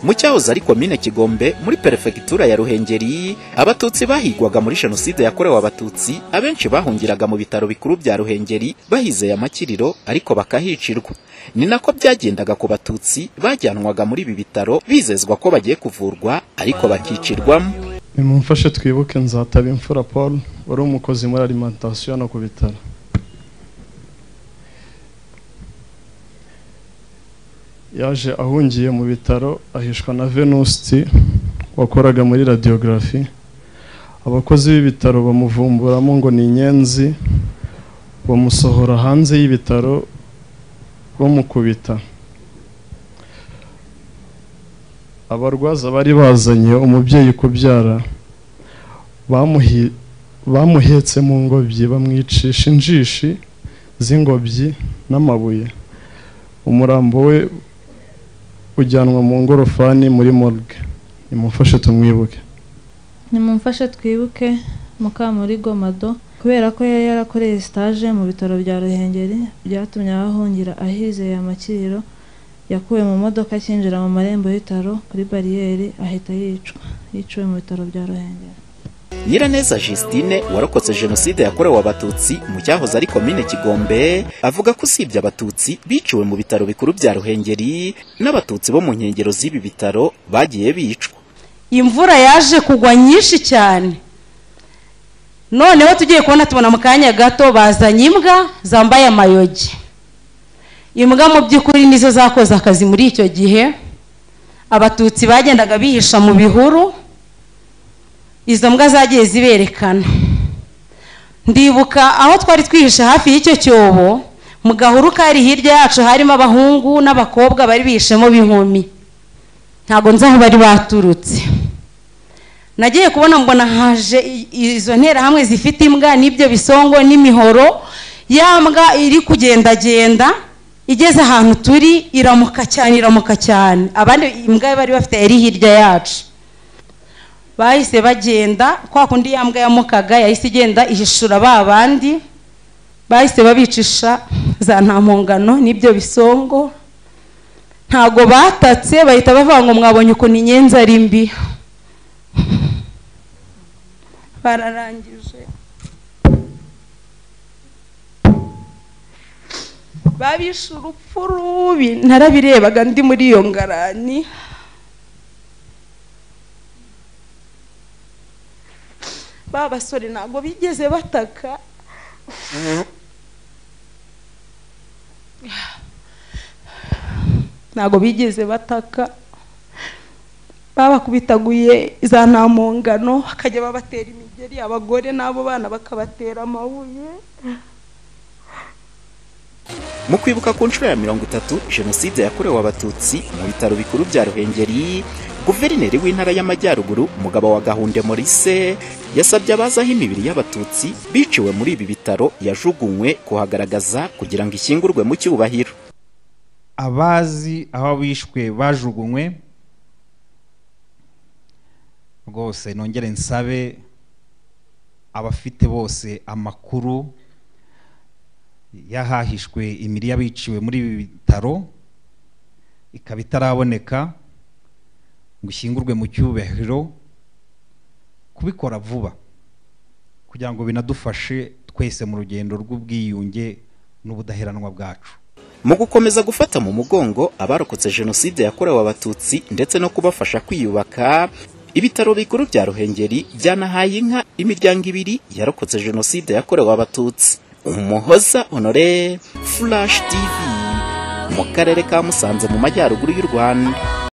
Mu cyahoze ari komine Kigombe muri perefegitura ya Ruhengeri, abatutsi bahigwaga muri jenoside yakorewe abatutsi abenshi bahungiraga mu bitaro bikuru bya Ruhengeri bahizeye amakiriro ariko bakahicirwa. Ni nako byagendaga ku batutsi bajyanwaga muri ibi bitaro bizezwa ko bagiye kuvurwa ariko bakicirwamo. Nimumfashe twibuke Nzatabimfura Paul wari umukozi muri alimentation no ku bitaro. Yaje ahungiye mu bitaro ahishwa na Venusti wakoraga muri radiography. Abakozi b'ibitaro bamuvumburamo ngo ni inyenzi, bamusohora hanze y'ibitaro bamukubita. Abarwaza bari bazanye umubyeyi kubyara bamuhetse mu ngobyi bamwicisha injishi z'ingobyi n'amabuye. Umurambo we ujyanwa mu ngorofani muri morgue. Nimumfashe tumwibuke. Nimumfashe twibuke Mukamurigo Mado kubera ko yari yarakoreye stage mu bitaro bya Ruhengeri byatumye ahungira ahizeye amakiriro. Yakuwe mu modoka akinjira mu marembo y'itaro kuri bariyeri ahita yiciwe mu bitaro bya Ruhengeri. Nyiraneza Justine warokotse jenoside yakorewe abatutsi mu cyahoze ari komine Kigombe avuga ko usibye abatutsi biciwe mu bitaro bikuru bya Ruhengeri n'abatutsi bo mu nkengero z'ibi bitaro bagiye bicwa. Imvura yaje kugwa nyinshi cyane, noneho tugiye kubona tubona mu kanya gato bazanye imbwa zambaye amayogi. Imbwa mu by'ukuri nizo zakoze akazi muri icyo gihe. Abatutsi bagendaga bihisha mu bihuru, izo mbwa zagiye ziberekana. Ndibuka aho twari twihisha hafi y'icyo cyobo mu gahuru kari hirya yacu harimo abahungu n'abakobwa bari bihishemo b'inkumi. Ntago nzi aho bari baturutse. Nagiye kubona mbona haje izo ntera hamwe zifite imbwa n'ibyo bisongo n'imihoro. Ya mbwa iri kugendagenda igeze ahantu turi iramuka cyane. Abandi imbwa bari bafite yari hirya yacu. Bahise bagenda kwa kundi yambwa yamukaga yahise igenda ihishura babandi. Bahise babicisha za ntampongano n'ibyo bisongo. Ntago batatse bahita bavuga ngo mwabonye uko ni inyenzi ari mbi. Bararangije babishe urupfu rubi. Narabirebaga ndi muri iyo ngarani. Babasore ntago bigeze bataka. Ntago bigeze bataka. Babakubitaguye za ntampongano bakajya babatera imigeri, abagore n'abo bana bakabatera amabuye. Mu kwibuka ku nshuro ya 30 jenoside yakorewe abatutsi mu bitaro bikuru bya Ruhengeri, Guverineri w'intara y'Amajyaruguru Mugabo wa Gahunde Maurice yasabye abazaho imibiri y'abatutsi biciwe muri ibi bitaro yajugunywe kuhagaragaza kugira ngo ishyingurwe mu cyubahiro. Abazi aho bishwe bajugunywe rwose nongere nsabe abafite bose amakuru yahahishwe imiri y'abiciwe muri ibi bitaro ikaba itaraboneka ngo ishyingurwe mu cyubahiro, kubikora vuba kugira ngo binadufashe twese mu rugendo rw'ubwiyunge n'ubudaheranwa bwacu. Mu gukomeza gufata mu mugongo abarokotse jenoside yakorewe abatutsi ndetse no kubafasha kwiyubaka, ibitaro bikuru bya Ruhengeri byanahaye inka imiryango ibiri yarokotse jenoside yakorewe abatutsi. Umuhoza Honore, Flash TV, mu karere ka Musanze mu majyaruguru y'u Rwanda.